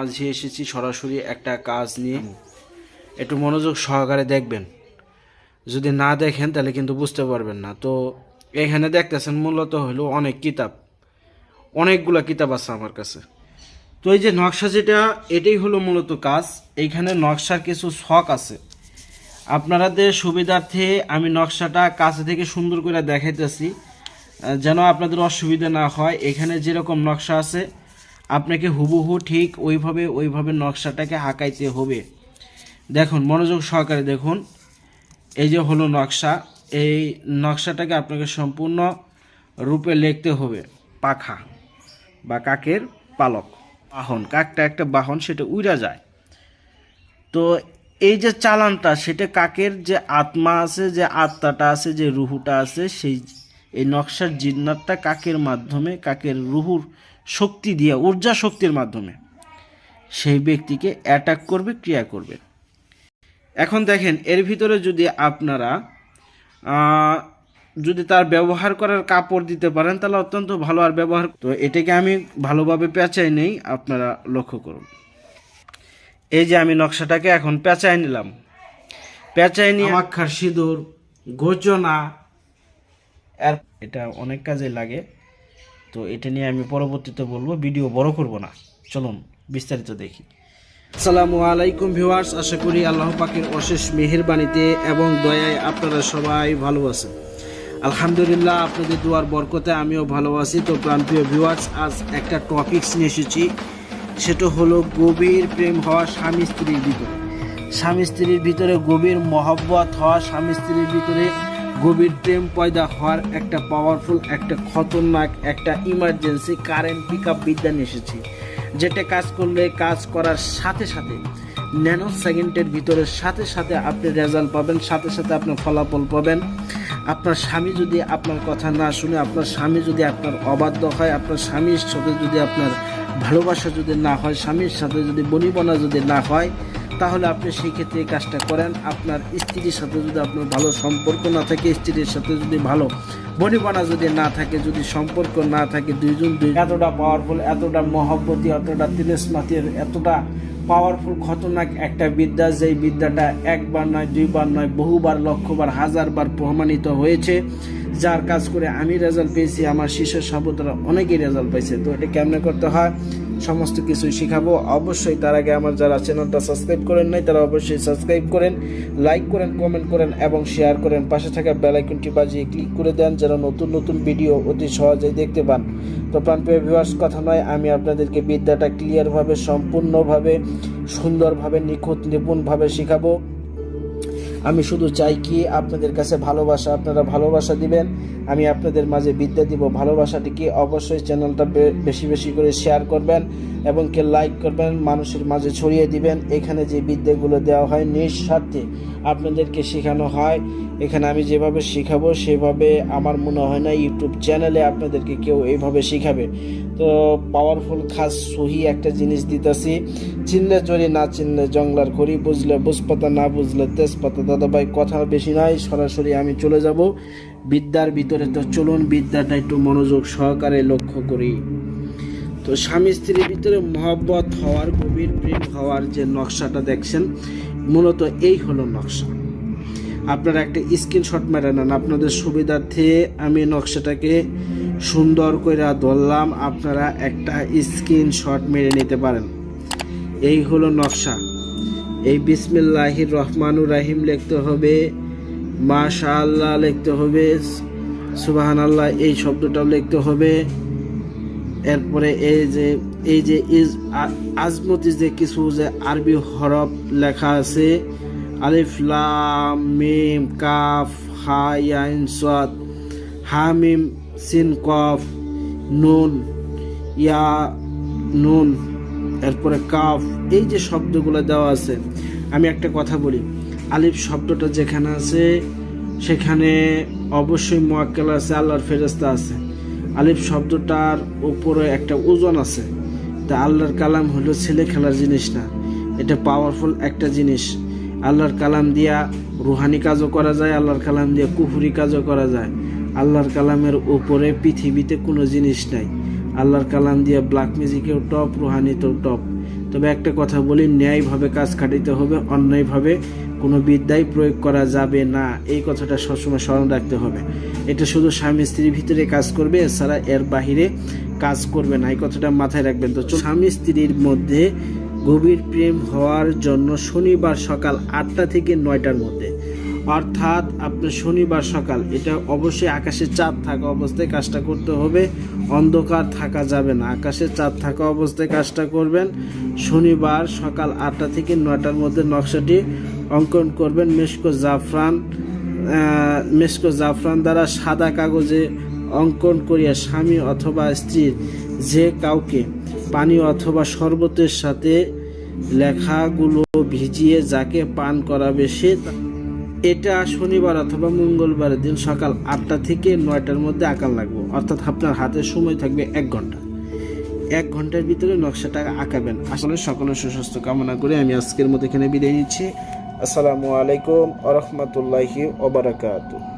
আজকে এসেছি সরাসরি একটা কাজ নিয়ে, একটু মনোযোগ সহকারে দেখবেন। যদি না দেখেন তাহলে কিন্তু বুঝতে পারবেন না। তো এখানে দেখতেছেন মূলত হলো অনেক কিতাব, অনেকগুলা কিতাব আছে আমার কাছে। তো এই যে নকশা যেটা, এটাই হলো মূলত কাজ। এইখানে নকশার কিছু ছক আছে, আপনাদের সুবিধার্থে আমি নকশাটা কাছে থেকে সুন্দর করে দেখাইতেছি, যেন আপনাদের অসুবিধা না হয়। এখানে যেরকম নকশা আছে আপনাকে হুবহু ঠিক ওইভাবে নকশাটাকে আঁকাইতে হবে। দেখুন, মনোযোগ সহকারে দেখুন। এই যে হলো নকশা, এই নকশাটাকে আপনাকে সম্পূর্ণ রূপে লিখতে হবে। পাখা বা কাকের পালক, বাহন, কাকটা একটা বাহন, সেটা উড়া যায়। তো এই যে চালানটা, সেটা কাকের যে আত্মা আছে, যে আত্মাটা আছে, যে রুহুটা আছে, এই নকশার জিন্নাতটা কাকের মাধ্যমে, কাকের রুহুর শক্তি দিয়ে, ঊর্জা শক্তির মাধ্যমে সেই ব্যক্তিকে অ্যাটাক করবে, ক্রিয়া করবে। এখন দেখেন, এর ভিতরে যদি আপনারা যদি তার ব্যবহার করার কাপড় দিতে পারেন তাহলে অত্যন্ত ভালো। আর ব্যবহার, তো এটাকে আমি ভালোভাবে পেঁচাই নেই, আপনারা লক্ষ্য করুন। এই যে আমি নকশাটাকে এখন পেঁচাই নিলাম, পেঁচাই নিয়ে আখার সিঁদুর, গোচনা, এটা অনেক কাজে লাগে। তো এটা নিয়ে আমি পরবর্তীতে বলবো, ভিডিও বড় করব না। চলুন বিস্তারিত দেখি। আসসালামু আলাইকুম ভিউয়ার্স, আশা করি আল্লাহ পাকের অশেষ মেহেরবানিতে এবং দয়ায় আপনারা সবাই ভালো আছেন। আলহামদুলিল্লাহ, আপনাদের দুয়ার বরকতে আমিও ভালো আছি। তো প্রাণপ্রিয় ভিউয়ার্স, আজ একটা টপিকস নিয়ে এসেছি, সেটা হলো গভীর প্রেম হওয়া স্বামী স্ত্রীর ভিতরে। স্বামী স্ত্রীর ভিতরে গভীর মহব্বত হওয়া, স্বামী স্ত্রীর ভিতরে গভীর প্রেম পয়দা হওয়ার একটা পাওয়ারফুল, একটা খতরনাক, একটা ইমার্জেন্সি কারেন্ট পিক আপ বিদ্যা নিয়ে এসেছি, যেটা কাজ করলে, কাজ করার সাথে সাথে, ন্যানো সেকেন্ডের ভিতরে সাথে সাথে আপনি রেজাল্ট পাবেন, সাথে সাথে আপনার ফলাফল পাবেন। আপনার স্বামী যদি আপনার কথা না শুনে, আপনার স্বামী যদি আপনার অবাধ্য হয়, আপনার স্বামীর সাথে যদি আপনার ভালোবাসা যদি না হয়, স্বামীর সাথে যদি বনিবনা যদি না হয়, তাহলে আপনি সেই ক্ষেত্রে এই কাজটা করেন। আপনার স্ত্রীর সাথে যদি আপনার ভালো সম্পর্ক না থাকে, স্ত্রীর সাথে যদি ভালো বনিবনা যদি না থাকে, যদি সম্পর্ক না থাকে, দুইজন এতটা পাওয়ারফুল, এতটা মহব্বতী, এতটা তিলেসমাতির, এতটা পাওয়ারফুল খতরনাক একটা বিদ্যা, যেই বিদ্যাটা একবার নয়, দুইবার নয়, বহুবার, লক্ষবার, হাজারবার প্রমাণিত হয়েছে, যার কাজ করে আমি রেজাল্ট পেয়েছি, আমার শিষ্য সাবুতরা অনেকেই রেজাল্ট পাইছে। তো এটা কেমনে করতে হয় সমস্ত কিছুই শিখাবো। অবশ্যই তার আগে আমার যারা চ্যানেলটা সাবস্ক্রাইব করেন নাই তারা অবশ্যই সাবস্ক্রাইব করেন, লাইক করেন, কমেন্ট করেন এবং শেয়ার করেন। পাশে থাকা বেল আইকনটি বাজিয়ে ক্লিক করে দেন, যেন নতুন নতুন ভিডিও অতি সহজেই দেখতে পান। তো প্রাণপ্রিয় ভিউয়ার্স, কথা নয়, আমি আপনাদেরকে বিদ্যাটা ক্লিয়ারভাবে, সম্পূর্ণভাবে, সুন্দরভাবে, নিখুঁত, নিপুণভাবে শিখাবো। আমি শুধু চাই কি আপনাদের কাছে ভালোবাসা, আপনারা ভালোবাসা দিবেন, আমি আপনাদের মাঝে বিদ্যা দিব। ভালোবাসাটিকে অবশ্যই চ্যানেলটা বেশি বেশি করে শেয়ার করবেন এবং কে লাইক করবেন, মানুষের মাঝে ছড়িয়ে দিবেন। এখানে যে বিদ্যাগুলো দেওয়া হয় নিঃস্বার্থে আপনাদেরকে শেখানো হয়। এখানে আমি যেভাবে শিখাবো সেভাবে আমার মনে হয় না ইউটিউব চ্যানেলে আপনাদেরকে কেউ এইভাবে শিখাবে। তো পাওয়ারফুল, খাস, সহি একটা জিনিস দিতেছি। চিনলে চড়ি, না চিনলে জংলার খড়ি, বুঝলে বুঝপাতা, না বুঝলে তেজপাতা। দাদা ভাই, কথা বেশি নয়, সরাসরি আমি চলে যাব বিদ্যার ভিতরে। তো চলুন বিদ্যাটা একটু মনোযোগ সহকারে লক্ষ্য করি। তো স্বামী স্ত্রীর ভিতরে মহব্বত হওয়ার, গভীর প্রেম হওয়ার যে নকশাটা দেখছেন, মূলত এই হলো নকশা। আপনারা একটা স্ক্রিনশট মেরে নেন, আপনাদের সুবিধার্থে আমি নকশাটাকে সুন্দর করে ধরলাম, আপনারা একটা স্ক্রিনশট মেরে নিতে পারেন। এই হলো নকশা। এই বিসমিল্লাহির রহমানুর রাহিম লিখতে হবে, মাশাআল্লাহ লিখতে হবে, সুবহানাল্লাহ এই শব্দটাও লিখতে হবে। এরপরে এই যে আজমতি যে কিছু যে আরবি হরফ লেখা আছে, আলিফ লাম মিম কাফ হা ইয়া আইন সাদ, হা মিম সিন কফ নুন ইয়া নুন, এরপরে কাফ, এই যে শব্দগুলো দেওয়া আছে। আমি একটা কথা বলি, আলিফ শব্দটা যেখানে আছে সেখানে অবশ্যই মুয়াক্কাল আছে, আল্লাহর ফেরেশতা আছে। আলিফ শব্দটার উপরে একটা ওজন আছে। তা আল্লাহর কালাম হলো ছেলে খেলার জিনিস না, এটা পাওয়ারফুল একটা জিনিস। আল্লাহর কালাম দিয়া রুহানি কাজও করা যায়, আল্লাহর কালাম দিয়া কুফরি কাজও করা যায়। আল্লাহর কালামের উপরে পৃথিবীতে কোনো জিনিস নাই। আল্লাহর কালাম দিয়ে ব্ল্যাক মিউজিকেও টপ, রুহানিতেও টপ। তবে একটা কথা বলি, ন্যায়ভাবে কাজ খাটাইতে হবে, অন্যায়ভাবে কোনো বিদ্যাই প্রয়োগ করা যাবে না, এই কথাটা সবসময় স্মরণ রাখতে হবে। এটা শুধু স্বামী স্ত্রীর ভিতরে কাজ করবে, এছাড়া এর বাহিরে কাজ করবে না, এই কথাটা মাথায় রাখবেন। তো স্বামী স্ত্রীর মধ্যে গভীর প্রেম হওয়ার জন্য শনিবার সকাল 8টা থেকে 9টার মধ্যে, অর্থাৎ আপনার শনিবার সকাল, এটা অবশ্যই আকাশে চাঁদ থাকা অবস্থায় কাজটা করতে হবে, অন্ধকার থাকা যাবে না, আকাশে চাঁদ থাকা অবস্থায় কাজটা করবেন। শনিবার সকাল 8টা থেকে 9টার মধ্যে নকশাটি অঙ্কন করবেন। মেশকো জাফরান দ্বারা সাদা কাগজে অঙ্কন করিয়া স্বামী অথবা স্ত্রীর যে কাউকে পানি অথবা শরবতের সাথে লেখাগুলো ভিজিয়ে যাকে পান করাবে সে, এটা শনিবার অথবা মঙ্গলবারের দিন সকাল 8টা থেকে 9টার মধ্যে আঁকা লাগবে, অর্থাৎ আপনার হাতে সময় থাকবে 1 ঘন্টা। 1 ঘন্টার ভিতরে নকশাটা আঁকাবেন। আসলে সকলের সুস্বাস্থ্য কামনা করে আমি আজকের মতো এখানে বিদায় নিচ্ছি। আসসালামু আলাইকুম ওয়া রাহমাতুল্লাহি ওয়া বারাকাতুহু।